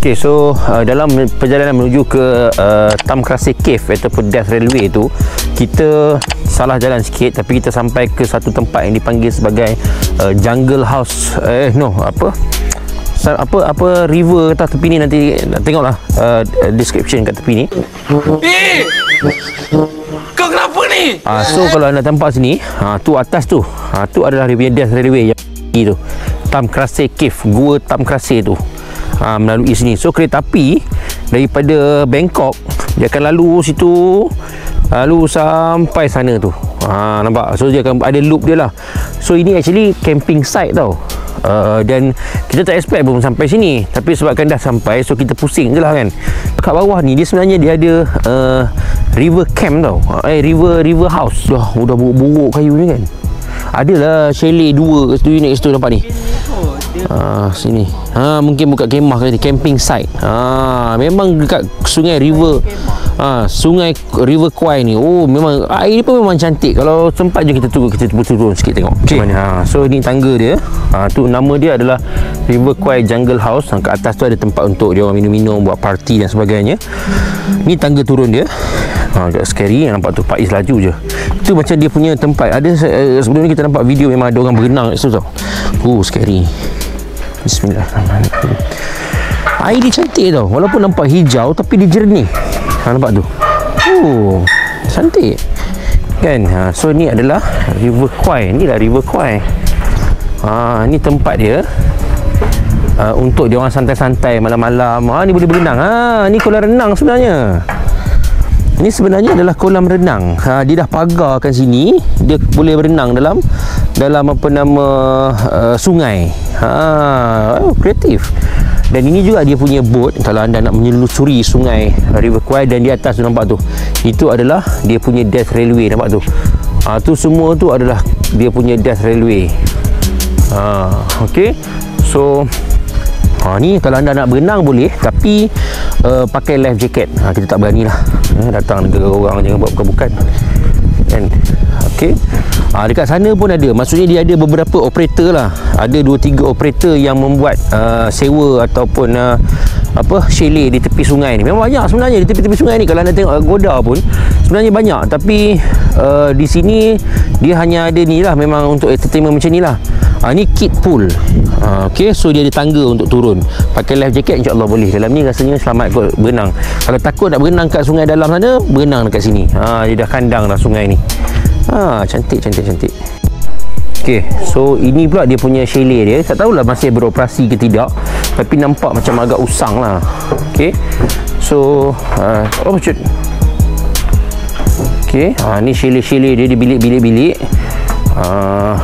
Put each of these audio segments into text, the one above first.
Okey, so dalam perjalanan menuju ke Tam Krasih Cave ataupun Death Railway tu, kita salah jalan sikit, tapi kita sampai ke satu tempat yang dipanggil sebagai Jungle House. Apa river atas tepi ni, nanti tengoklah description kat tepi ni. Kau kenapa ni? So kalau anda nampak sini, tu atas tu, tu adalah dia punya Death Railway yang tu, Tam Krasih Cave, gua Tam Krasih tu. Melalui sini. So kereta api daripada Bangkok dia akan lalu situ, lalu sampai sana tu. Nampak? So dia akan ada loop dia lah. So ini actually camping site tau. Dan kita tak expect pun sampai sini, tapi sebabkan dah sampai, so kita pusing je lah kan. Kat bawah ni dia sebenarnya dia ada river camp tau. River house. Udah buruk-buruk kayu ni kan. Adalah chalet 2 kat situ, unit situ, nampak ni. Sini. Mungkin buka kemah ke ni, camping site. Memang dekat sungai river. Sungai River Kwai ni. Oh, memang air ni pun memang cantik. Kalau sempat je kita turun sikit tengok. Okay. So ni tangga dia. Tu nama dia adalah River Kwai Jungle House. Kat atas tu ada tempat untuk dia orang minum-minum, buat party dan sebagainya. Ni tangga turun dia. Agak scary. Nampak tu Faiz laju je. Itu macam dia punya tempat. Ada sebelum ni kita nampak video memang ada orang berenang kat situ tau. Scary. Bismillahirrahmanirrahim. Air dia cantik tau. Walaupun nampak hijau, tapi dia jernih. Nampak tu. Cantik kan. So ni adalah River Kwai. Ni lah River Kwai. Ni tempat dia untuk dia orang santai-santai malam-malam. Ni boleh berenang. Ni kolam renang sebenarnya. Ini sebenarnya adalah kolam renang. Dia dah pagarkan sini. Dia boleh berenang dalam apa nama sungai. Kreatif. Dan ini juga dia punya boat kalau anda nak menyelusuri sungai River Kwai. Dan di atas tu nampak tu, itu adalah dia punya Death Railway. Nampak tu. Tu semua tu adalah dia punya Death Railway. Okey. So ni kalau anda nak berenang boleh, tapi pakai life jacket. Kita tak berani lah datang negara orang jangan buat bukan-bukan kan. Okey. Dekat sana pun ada, maksudnya dia ada beberapa operator lah. Ada 2-3 operator yang membuat sewa ataupun chalet di tepi sungai ni. Memang banyak sebenarnya di tepi-tepi sungai ni. Kalau anda tengok Goda pun sebenarnya banyak, tapi di sini dia hanya ada ni lah, memang untuk entertainment macam ni lah. Ni kid pool. Okay, so dia ada tangga untuk turun. Pakai life jacket insyaAllah boleh. Dalam ni rasanya selamat kot berenang. Kalau takut nak berenang kat sungai dalam sana, berenang dekat sini. Dia dah kandang dah sungai ni. Cantik. Okay, so ini pula dia punya chalet dia. Tak tahulah masih beroperasi ke tidak, tapi nampak macam agak usang lah. Okay, so cut. Okay, ni chalet dia di bilik-bilik.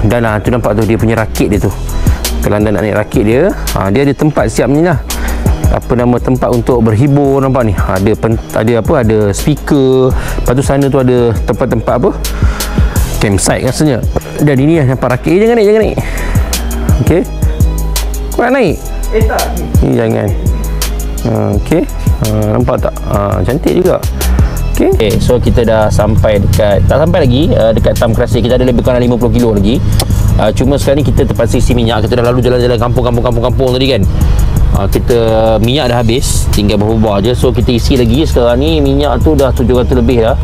Dan tu nampak tu dia punya rakit dia tu. Kalau anda nak naik rakit dia, dia ada tempat siap ni lah. Apa nama tempat untuk berhibur, nampak ni. Ada speaker. Lepas tu sana tu ada tempat-tempat apa? Campsite rasanya. Dan ini lah nampak rakit. Jangan naik. Okey. Kau nak naik? Tak. Ni jangan. Okey. Nampak tak? Cantik juga. Okay, so kita dah sampai dekat, tak sampai lagi dekat Tam Krasih. Kita ada lebih kurang 50 kilo lagi. Cuma sekarang ni kita terpaksa isi minyak. Kita dah lalu jalan-jalan kampung tadi kan. Kita minyak dah habis, tinggal berubah je. So kita isi lagi. Sekarang ni minyak tu dah 700 lebih dah.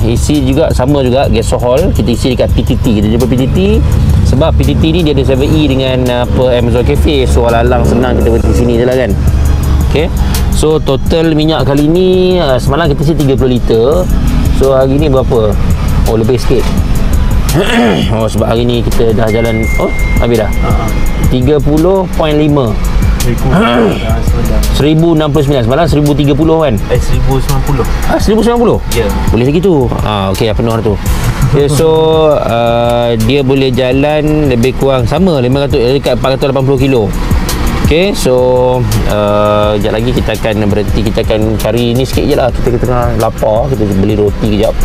Isi juga sama juga gas hall. Kita isi dekat PTT. Kita jumpa PTT sebab PTT ni dia ada 7E dengan Amazon Cafe. So alang-alang senang kita berhenti sini je lah kan. Okay, so total minyak kali ni semalam kita isi 30 liter. So hari ni berapa? Lebih sikit. Sebab hari ni kita dah jalan. Habis dah 30.5 1069. Semalam 1030 kan? 1090. 1090? Ya. Boleh lagi tu. Okey, penuh tu. Okay, so dia boleh jalan lebih kurang sama 500 dekat 480 kilo. Okay, so sekejap lagi kita akan berhenti. Kita akan cari ni sikit je lah. Kita tengah lapar. Kita beli roti kejap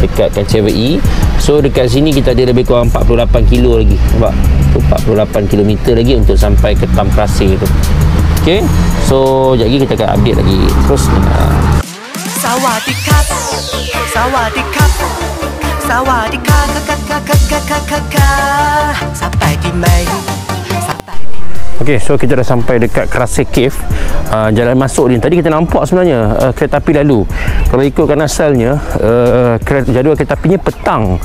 dekat KCWI. So dekat sini kita ada lebih kurang 48 kilo lagi. Nampak? Tu 48 km lagi untuk sampai ke Tam Krasih tu. Okay, so sekejap lagi kita akan update lagi terus. Sawadikap, sawadikap, sawadikap, sampai di Mei, sampai di Okey, so kita dah sampai dekat Krasai Cave. Jalan masuk ni tadi kita nampak sebenarnya kereta api lalu. Kalau ikutkan asalnya jadual kereta apinya petang,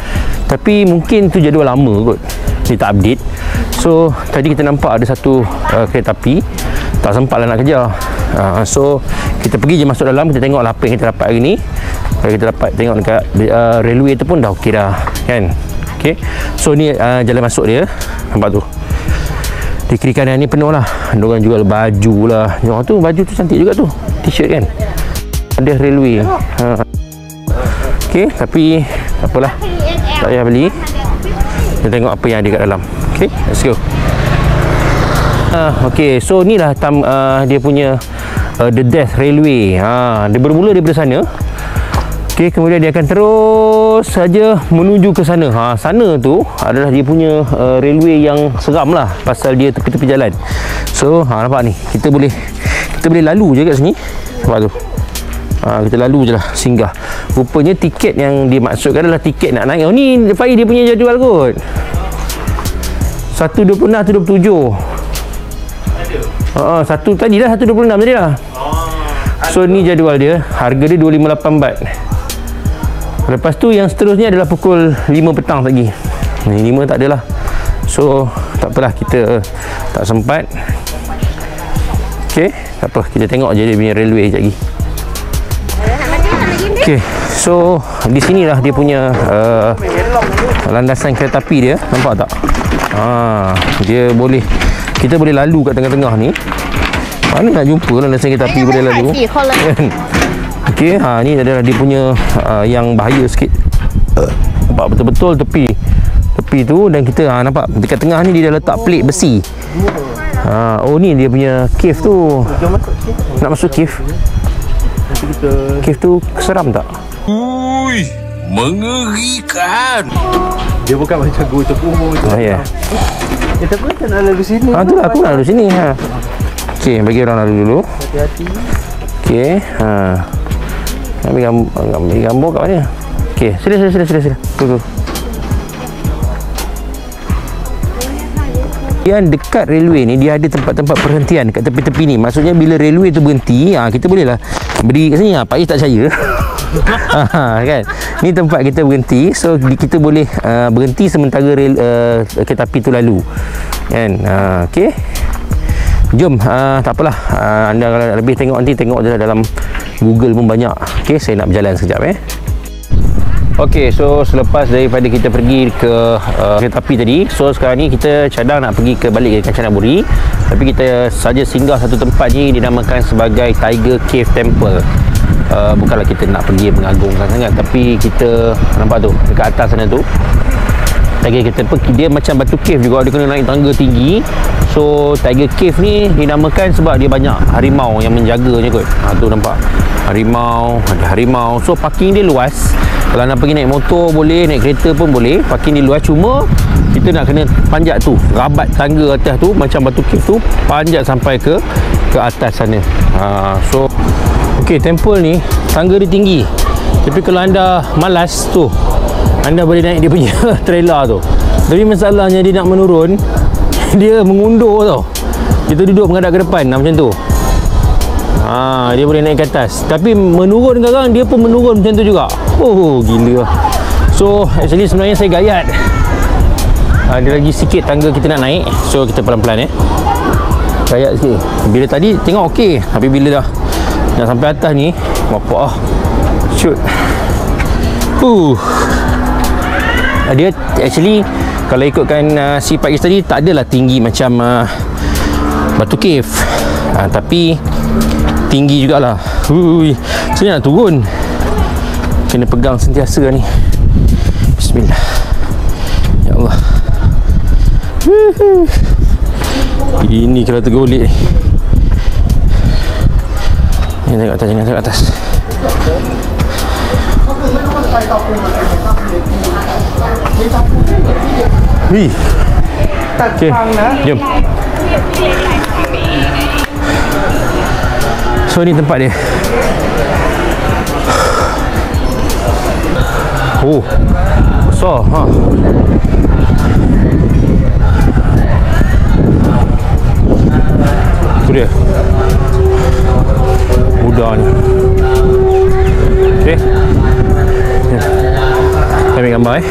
tapi mungkin tu jadual lama kot, dia tak update. So tadi kita nampak ada satu kereta api, tak sempat lah nak kejar. So kita pergi je masuk dalam, kita tengok lah apa yang kita dapat hari ni. Kalau kita dapat tengok dekat railway tu pun dah okey dah kan. Okey, so ni jalan masuk dia, nampak tu. Di kiri kanan ni penuh lah, diorang jual baju lah. Tu baju tu cantik juga tu, t-shirt kan, ada railway. Okey, tapi apalah, tak payah beli. Kita tengok apa yang ada kat dalam. Okey, let's go. Okey, so ni lah dia punya The Death Railway. Dia bermula daripada sana. Okey, kemudian dia akan terus saja menuju ke sana. Sana tu adalah dia punya railway yang seram lah, pasal dia tepi-tepi jalan. So nampak ni, kita boleh lalu je kat sini. Nampak tu. Kita lalu je lah, singgah. Rupanya tiket yang dia maksudkan adalah tiket nak naik. Ni Fahir dia punya jadual kot. 1.26, 1.27. Satu tadi lah, 1.26 tadi lah. So ni jadual dia, harga dia 258 baht. Lepas tu yang seterusnya adalah pukul 5 petang lagi. Ni 5 tak adalah. So tak apalah, kita tak sempat. Okey, tak apa, kita tengok je dia punya railway sekejap lagi. Okey, so di sinilah dia punya landasan kereta api dia, nampak tak? Dia boleh, kita boleh lalu kat tengah-tengah ni. Mana nak jumpa landasan kereta api boleh lalu. Okey, ni adalah dia punya yang bahaya sikit. Nampak betul-betul tepi tu, dan kita nampak dekat tengah ni dia dah letak plate besi. Oh ni dia punya cave tu. Nak masuk cave. Cave tu seram tak? Ui, mengerikan. Dia bukan macam go terkubur macam tu. Ya. Tapi macam nak lalu sini. Tu lah, aku nak lalu sini. Okey, bagi orang lalu dulu. Hati-hati. Okey, ambil gambar kat mana? Okey, sila. Tunggu. Yang dekat railway ni dia ada tempat-tempat perhentian kat tepi-tepi ni. Maksudnya bila railway tu berhenti, kita boleh lah berdiri kat sini. Pak Is tak percaya. Kan? Ni tempat kita berhenti. So kita boleh berhenti sementara kereta api tu lalu. Kan? Okey. Jom, tak apalah. Anda kalau lebih tengok nanti, tengok je dalam Google pun banyak. Okey, saya nak berjalan sekejap Okey, so selepas daripada kita pergi ke kereta api tadi, so sekarang ni kita cadang nak pergi balik ke Kanchanaburi. Tapi kita saja singgah satu tempat ni dinamakan sebagai Tiger Cave Temple. Bukanlah kita nak pergi mengagungkan sangat, tapi kita nampak tu dekat atas sana tu Tiger Cave Temple, dia macam batu cave juga, dia kena naik tangga tinggi. So Tiger Cave ni dinamakan sebab dia banyak harimau yang menjaganya kot. Tu nampak harimau, ada harimau. So parking dia luas. Kalau nak pergi naik motor boleh, naik kereta pun boleh. Parking dia luas, cuma kita nak kena panjat tu, rabat tangga atas tu, macam batu cave tu, panjat sampai ke atas sana. So okey, temple ni tangga dia tinggi. Tapi kalau anda malas tu, anda boleh naik dia punya trailer tu. Tapi masalahnya dia nak menurun, dia mengundur tau. Kita duduk menghadap ke depan macam tu. Dia boleh naik ke atas. Tapi menurun sekarang dia pun menurun macam tu juga. Oh gila. So actually sebenarnya saya gayat. Ada lagi sikit tangga kita nak naik. So kita pelan-pelan gayat sikit. Bila tadi tengok okey, tapi bila dah nak sampai atas ni, bapak shoot. Dia actually kalau ikutkan si Pak Is tadi, tak adalah tinggi macam batu cave, tapi tinggi jugalah. Sini nak turun, kena pegang sentiasa ni. Bismillah. Ya Allah. Ini kalau tergolek ni. Jangan tengok atas, jangan tengok atas. Okey, jom. So ni tempat dia. Oh, besar. Tu dia. Mudah ni. Okey. Saya ambil gambar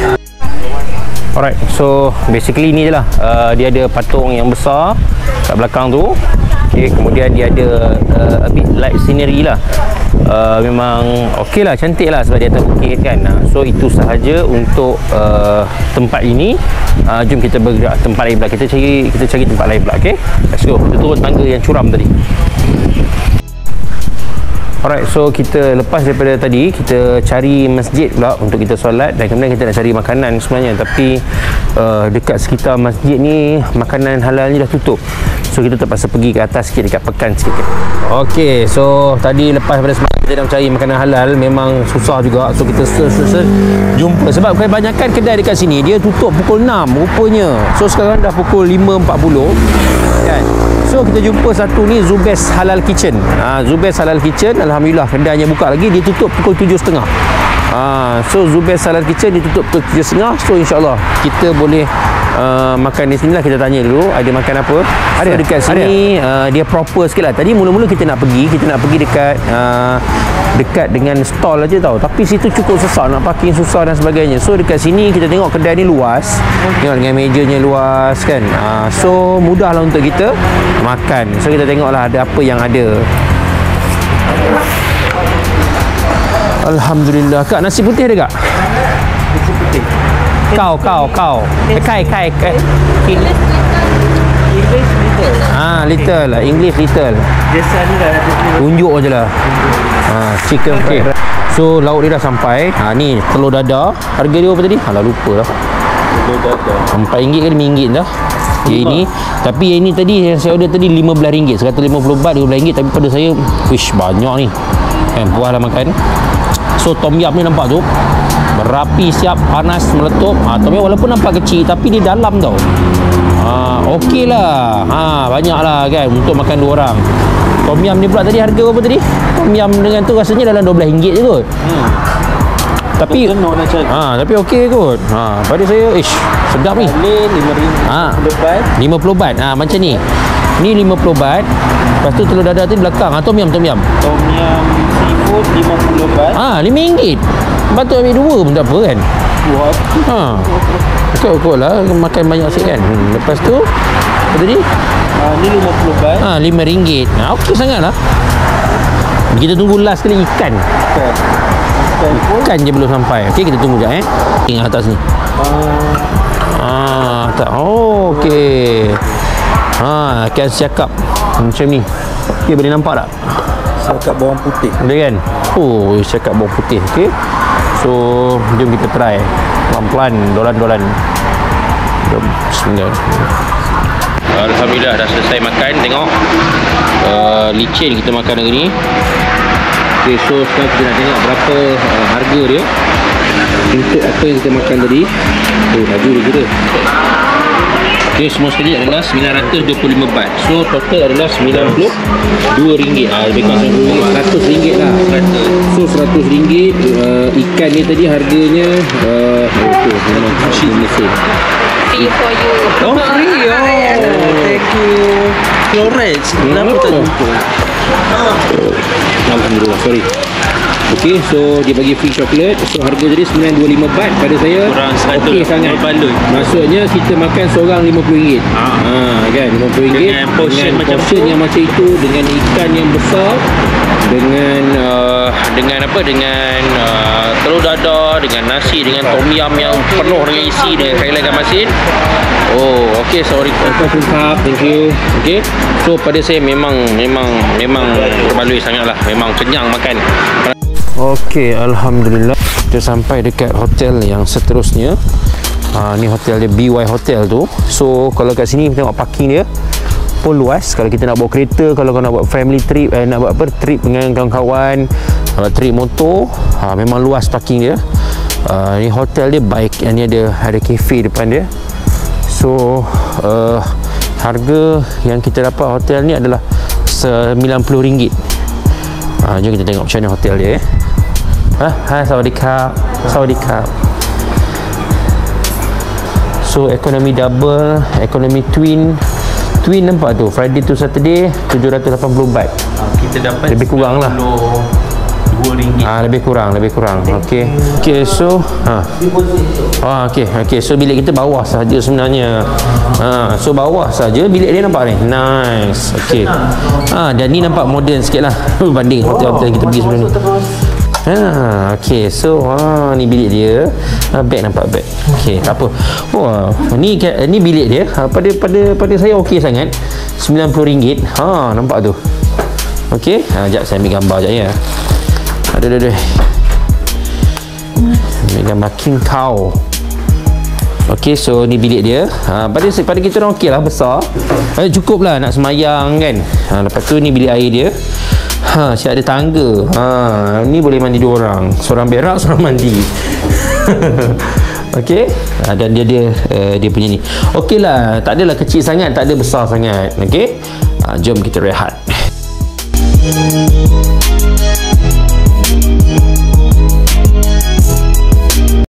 Alright, so basically ni je lah. Dia ada patung yang besar kat belakang tu. Okay, kemudian dia ada a bit light scenery lah. Memang okey lah, cantik lah sebab dia atas bukit kan. So itu sahaja untuk tempat ini. Jom kita bergerak tempat lain pula. Kita cari tempat lain pula. Okay, let's go. Kita turun tangga yang curam tadi. Alright, so kita lepas daripada tadi, kita cari masjid pula untuk kita solat, dan kemudian kita nak cari makanan sebenarnya, tapi dekat sekitar masjid ni makanan halal ni dah tutup. So kita terpaksa pergi ke atas sikit, dekat pekan sikit. Okey, so tadi lepas daripada semalam kita nak cari makanan halal, memang susah juga. So kita jumpa, sebab kebanyakan kedai dekat sini dia tutup pukul 6 rupanya. So sekarang dah pukul 5.40 kan. So kita jumpa satu ni, Zubes Halal Kitchen. Zubes Halal Kitchen, alhamdulillah kedainya buka lagi. Dia tutup pukul 7.30. So Zubes Halal Kitchen ditutup pukul 7.30. So insyaAllah kita boleh makan di sini lah. Kita tanya dulu ada makan apa. Ada dekat sini. Dia proper sikit lah. Tadi mula-mula kita nak pergi dekat dengan stall aja tau, tapi situ cukup susah, nak parking susah dan sebagainya. So dekat sini kita tengok kedai ni luas, tengok dengan mejanya luas kan. So mudahlah untuk kita makan. So kita tengoklah ada apa yang ada. Alhamdulillah. Kak, nasi putih ada kak? Nasi putih. Kau. Kai. English little. Little lah. English little. Biasa ni dah tunjuk je lah. Chicken fried rice. So lauk dia dah sampai. Ni telur dadah. Harga dia apa tadi? Alah lupa lah. telur dadah. RM4 ke RM5 dah. Yang ini, tapi yang ini tadi yang saya order tadi RM15. 150 baht RM12, tapi pada saya wish banyak ni. Kan puaslah makan. So tom yum ni nampak tu berapi, siap, panas, meletup. Tom yum walaupun nampak kecil tapi dia dalam tau. Okey lah. Banyak lah kan untuk makan 2 orang. Tom yum ni pula tadi harga berapa tadi? Tom yum dengan tu rasanya dalam RM12 je kot. Tapi tapi okey kot. Pada saya sedap ni. RM5 50 baht. Macam ni. Ni 50 baht. Lepas tu telur dadah tu di belakang. Tom yum. Tom yum seafood 50 baht. RM5. Patut ambil 2 pun tak apa kan. Okey lah, makan banyak sikit kan. Lepas tu apa tadi? Ni 50 baht. RM5. Okey sangat lah. Kita tunggu last kali ikan. Ikan je belum sampai. Okey, kita tunggu sekejap Tengok atas ni. Tak. Okey. Ikan siakap macam ni. Okey, boleh nampak tak? Siakap bawang putih. Boleh kan? Siakap bawang putih. Okey. So, jom kita try. Pelan-pelan, dolan-dolan. Bismillah. Alhamdulillah dah selesai makan. Tengok licin kita makan hari ni. Okay, so sekarang kita nak tengok berapa harga dia untuk apa yang kita makan tadi. Laju dia kira. Okay, semua sekali adalah 925 baht. So total adalah RM92. Lebih kurang RM100 lah. So RM100. Ikan ni tadi harganya Free for you. Free. Thank you. Flores. Kenapa tak jumpa? Alhamdulillah, sorry. Okey, so dia bagi free coklat. So harga jadi 925 baht pada saya. Okey sangat. Maksudnya kita makan seorang RM50. Kan, RM50 dengan portion yang macam itu, dengan ikan yang besar, dengan apa, dengan telur dadah, dengan nasi, dengan tom yum yang penuh dengan isi, dengan kailan ikan masin. Okey, sorry. Thank you. Okey. So pada saya memang terbaloi sangatlah. Memang kenyang makan. Okey, alhamdulillah kita sampai dekat hotel yang seterusnya. Ni hotel dia, BY Hotel tu. So kalau kat sini tengok parking dia pun luas. Kalau kita nak bawa kereta, kalau kau nak buat family trip, nak buat trip dengan kawan-kawan, trip motor, memang luas parking dia. Ni hotel dia baik. Ni ada cafe depan dia. So harga yang kita dapat hotel ni adalah RM90. Jom kita tengok macam mana hotel dia. Hai, sawadikap. So economy double, economy twin, Twin nampak tu, Friday to Saturday 780 baht. Kita dapat Lebih kurang lah. RM2. Lebih kurang. Okey. So okey. So bilik kita bawah saja sebenarnya. So bawah saja bilik dia nampak ni. Nice. Okey. Dan ni nampak moden sikitlah berbanding hotel-hotel kita pergi sebelum ni. Okey. So ni bilik dia. Beg nampak beg. Okey, tak apa. Ni bilik dia. Pada saya okey sangat. RM90. Nampak tu. Okey. Jap saya ambil gambar jap ya. Aduh. Ambil gambar King Cow. Okey, so ni bilik dia. Pada kita orang okey lah, besar. Cukup lah nak semayang kan. Lepas tu ni bilik air dia. Siap ada tangga. Ni boleh mandi 2 orang. Seorang berak, seorang mandi. Okey. Dan dia punya ni. Okey lah, tak adalah kecil sangat, tak ada besar sangat. Okey. Jom kita rehat.